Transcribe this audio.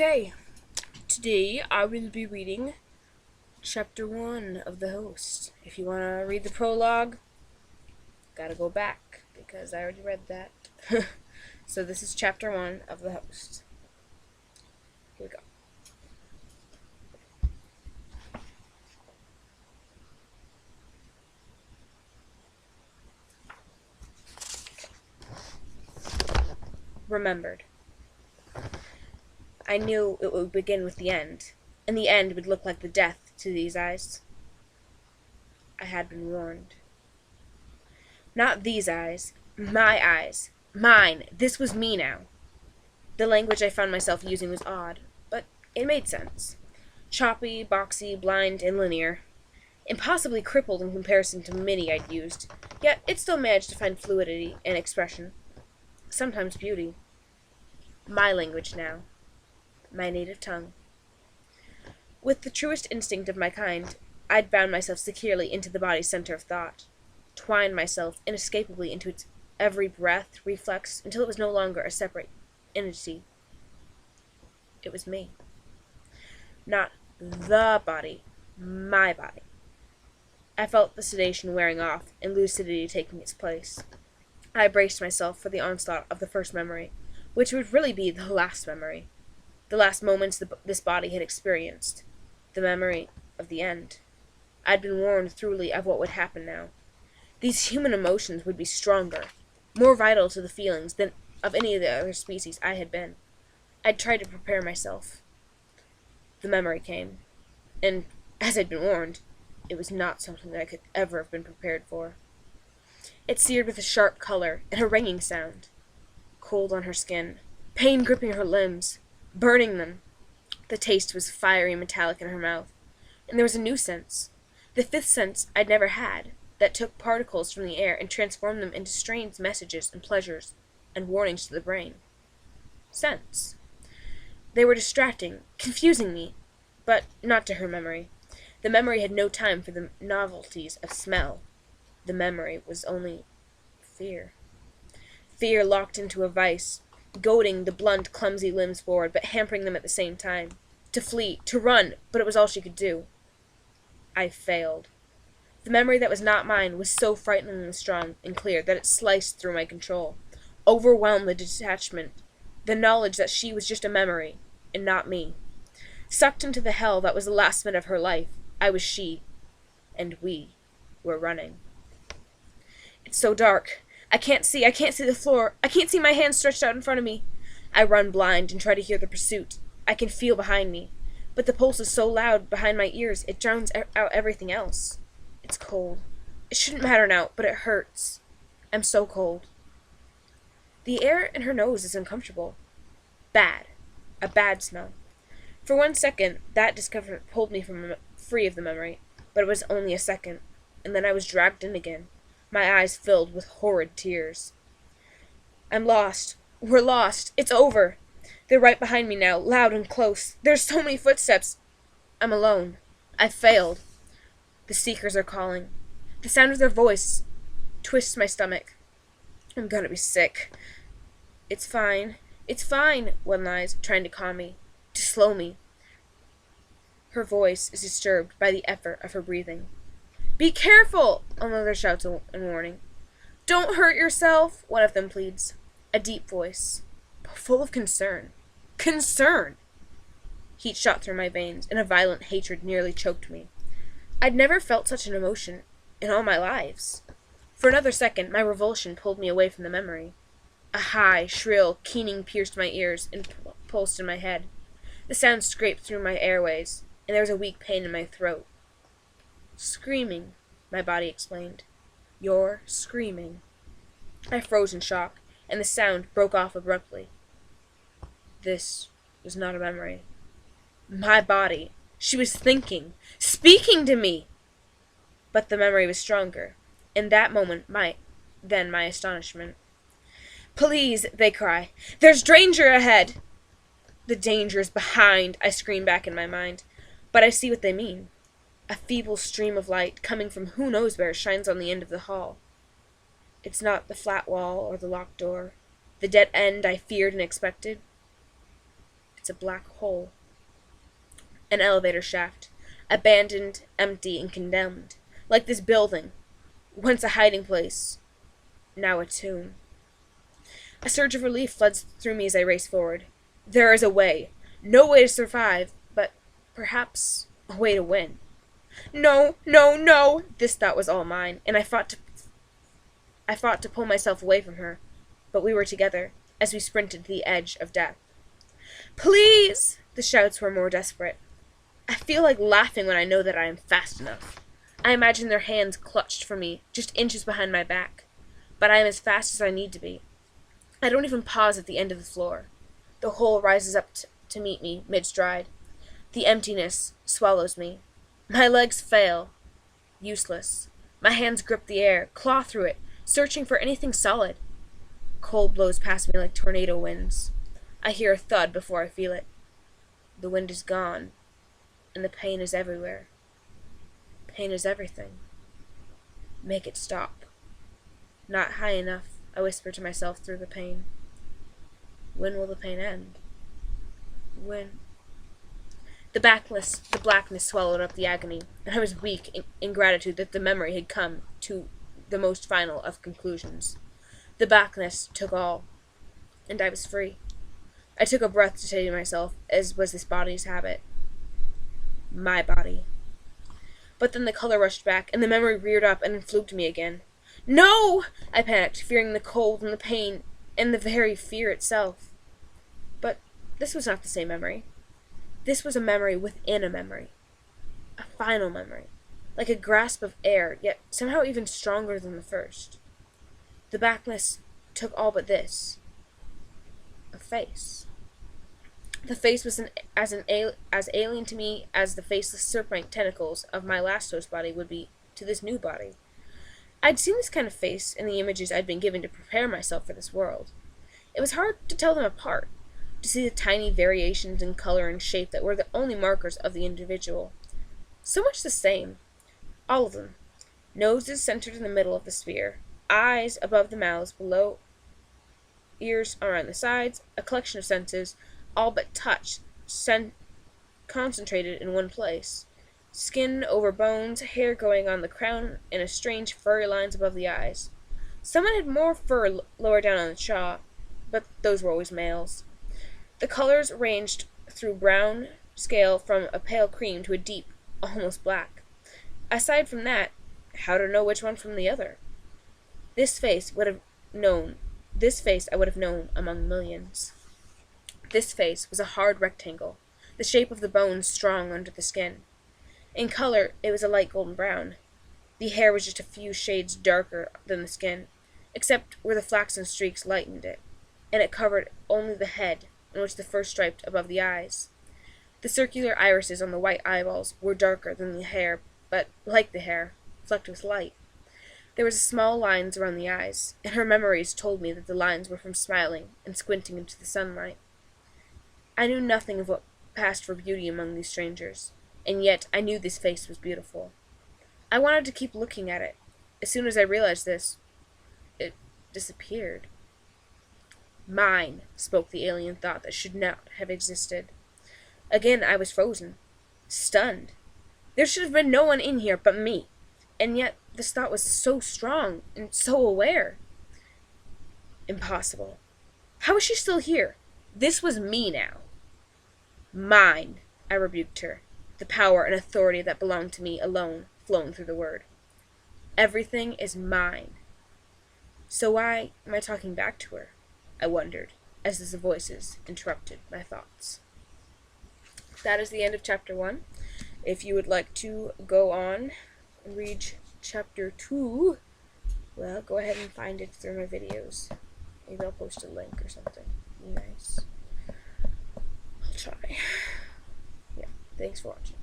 Okay, today I will be reading Chapter 1 of The Host. If you want to read the prologue, gotta go back, because I already read that. So this is Chapter 1 of The Host. Here we go. Remembered. I knew it would begin with the end, and the end would look like the death to these eyes. I had been warned. Not these eyes. My eyes. Mine. This was me now. The language I found myself using was odd, but it made sense. Choppy, boxy, blind, and linear. Impossibly crippled in comparison to many I'd used, yet it still managed to find fluidity and expression. Sometimes beauty. My language now. My native tongue. With the truest instinct of my kind, I'd bound myself securely into the body's center of thought, twined myself inescapably into its every breath, reflex, until it was no longer a separate entity. It was me. Not the body, my body. I felt the sedation wearing off and lucidity taking its place. I braced myself for the onslaught of the first memory, which would really be the last memory. The last moments this body had experienced. The memory of the end. I'd been warned thoroughly of what would happen now. These human emotions would be stronger, more vital to the feelings than of any of the other species I had been. I'd tried to prepare myself. The memory came, and, as I'd been warned, it was not something that I could ever have been prepared for. It seared with a sharp color and a ringing sound. Cold on her skin, pain gripping her limbs, burning them. The taste was fiery and metallic in her mouth, and there was a new sense, the fifth sense I'd never had, that took particles from the air and transformed them into strange messages and pleasures and warnings to the brain. Scents. They were distracting, confusing me, but not to her memory. The memory had no time for the novelties of smell. The memory was only fear. Fear locked into a vice, goading the blunt, clumsy limbs forward, but hampering them at the same time. To flee, to run, but it was all she could do. I failed. The memory that was not mine was so frighteningly strong and clear that it sliced through my control, overwhelmed the detachment, the knowledge that she was just a memory, and not me. Sucked into the hell that was the last minute of her life, I was she, and we were running. It's so dark. I can't see the floor. I can't see my hands stretched out in front of me. I run blind and try to hear the pursuit. I can feel behind me, but the pulse is so loud behind my ears it drowns out everything else. It's cold. It shouldn't matter now, but it hurts. I'm so cold. The air in her nose is uncomfortable. Bad. A bad smell. For 1 second, that discomfort pulled me free of the memory, but it was only a second, and then I was dragged in again, my eyes filled with horrid tears. I'm lost. We're lost. It's over. They're right behind me now, loud and close. There's so many footsteps. I'm alone. I've failed. The seekers are calling. The sound of their voice twists my stomach. I'm gonna be sick. It's fine. It's fine, one lies, trying to calm me, to slow me. Her voice is disturbed by the effort of her breathing. Be careful! Another shouts in warning. Don't hurt yourself, one of them pleads. A deep voice, full of concern. Concern! Heat shot through my veins, and a violent hatred nearly choked me. I'd never felt such an emotion in all my lives. For another second, my revulsion pulled me away from the memory. A high, shrill keening pierced my ears and pulsed in my head. The sound scraped through my airways, and there was a weak pain in my throat. Screaming, my body explained. You're screaming. I froze in shock, and the sound broke off abruptly. This was not a memory. My body. She was thinking, speaking to me. But the memory was stronger. In that moment, my astonishment. Please, they cry. There's danger ahead. The danger is behind, I scream back in my mind. But I see what they mean. A feeble stream of light, coming from who knows where, shines on the end of the hall. It's not the flat wall or the locked door, the dead end I feared and expected. It's It's a black hole. An elevator shaft. Abandoned, empty, and condemned. Like this building. Once a hiding place. Now a tomb. A surge of relief floods through me as I race forward. There is a way. No way to survive, but perhaps a way to win. No, no, no! This thought was all mine, and I fought to pull myself away from her, but we were together as we sprinted to the edge of death. Please! The shouts were more desperate. I feel like laughing when I know that I am fast enough. I imagine their hands clutched for me, just inches behind my back, but I am as fast as I need to be. I don't even pause at the end of the floor. The hole rises up to meet me mid-stride. The emptiness swallows me. My legs fail. Useless. My hands grip the air, claw through it, searching for anything solid. Cold blows past me like tornado winds. I hear a thud before I feel it. The wind is gone, and the pain is everywhere. Pain is everything. Make it stop. Not high enough, I whisper to myself through the pain. When will the pain end? When? The blackness swallowed up the agony, and I was weak in gratitude that the memory had come to the most final of conclusions. The blackness took all, and I was free. I took a breath to say to myself, as was this body's habit, my body. But then the color rushed back, and the memory reared up and influmed me again. No! I panicked, fearing the cold and the pain, and the very fear itself. But this was not the same memory. This was a memory within a memory. A final memory. Like a grasp of air, yet somehow even stronger than the first. The blackness took all but this. A face. The face was as alien to me as the faceless serpent tentacles of my last host body would be to this new body. I'd seen this kind of face in the images I'd been given to prepare myself for this world. It was hard to tell them apart, to see the tiny variations in color and shape that were the only markers of the individual. So much the same. All of them. Noses centered in the middle of the sphere, eyes above the mouths, below, ears around the sides, a collection of senses, all but touch, concentrated in one place. Skin over bones, hair going on the crown, and a strange furry lines above the eyes. Someone had more fur lower down on the jaw, but those were always males. The colors ranged through brown scale from a pale cream to a deep, almost black. Aside from that, how to know which one from the other? This face I would have known among millions. This face was a hard rectangle, the shape of the bones strong under the skin. In color, it was a light golden brown. The hair was just a few shades darker than the skin, except where the flaxen streaks lightened it, and it covered only the head, on which the fur striped above the eyes. The circular irises on the white eyeballs were darker than the hair, but, like the hair, flecked with light. There were small lines around the eyes, and her memories told me that the lines were from smiling and squinting into the sunlight. I knew nothing of what passed for beauty among these strangers, and yet I knew this face was beautiful. I wanted to keep looking at it. As soon as I realized this, it disappeared. Mine, spoke the alien thought that should not have existed. Again I was frozen, stunned. There should have been no one in here but me, and yet this thought was so strong and so aware. Impossible. How was she still here? This was me now. Mine, I rebuked her, the power and authority that belonged to me alone flowing through the word. Everything is mine. So why am I talking back to her? I wondered, as the voices interrupted my thoughts. That is the end of chapter 1. If you would like to go on and read chapter 2, well, go ahead and find it through my videos. Maybe I'll post a link or something. Be nice. I'll try. Yeah, thanks for watching.